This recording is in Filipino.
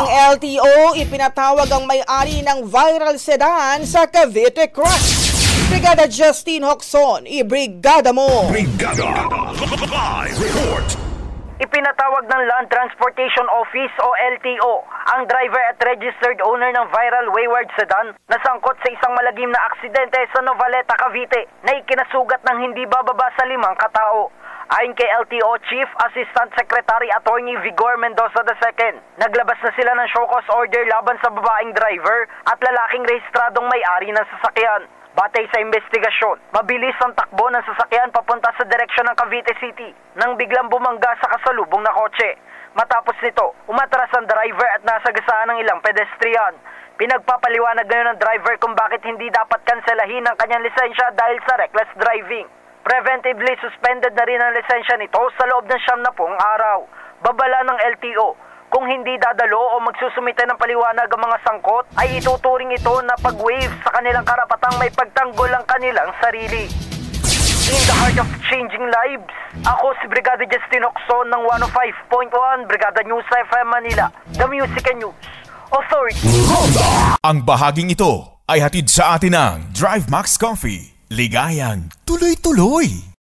Ng LTO, ipinatawag ang may-ari ng viral sedan sa Cavite crash. Brigada Justine Hocson, i-brigada mo! Brigada! Live report! Ipinatawag ng Land Transportation Office o LTO ang driver at registered owner ng viral wayward sedan na sangkot sa isang malagim na aksidente sa Novaleta, Cavite na ikinasugat ng hindi bababa sa 5 katao. Ayon kay LTO Chief Assistant Secretary Attorney Vigor Mendoza II, naglabas na sila ng show cause order laban sa babaeng driver at lalaking rehistradong may-ari ng sasakyan. Batay sa investigasyon, mabilis ang takbo ng sasakyan papunta sa direksyon ng Cavite City nang biglang bumangga sa kasalubong na kotse. Matapos nito, umatras ang driver at nasagasaan ng ilang pedestrian. Pinagpapaliwanag ngayon ng driver kung bakit hindi dapat kanselahin ang kanyang lisensya dahil sa reckless driving. Preventively suspended na rin ang lisensya nito sa loob ng 70 araw. Babala ng LTO, kung hindi dadalo o magsusumite ng paliwanag ang mga sangkot, ay ituturing ito na pag-waive sa kanilang karapatang may pagtanggol ang kanilang sarili. In the heart of changing lives, ako si Brigada Justine Hocson ng 105.1 Brigada News FM Manila, The Music and News Authority. Ang bahaging ito ay hatid sa atin ng Drive Max Coffee. Ligayang tuloy-tuloy.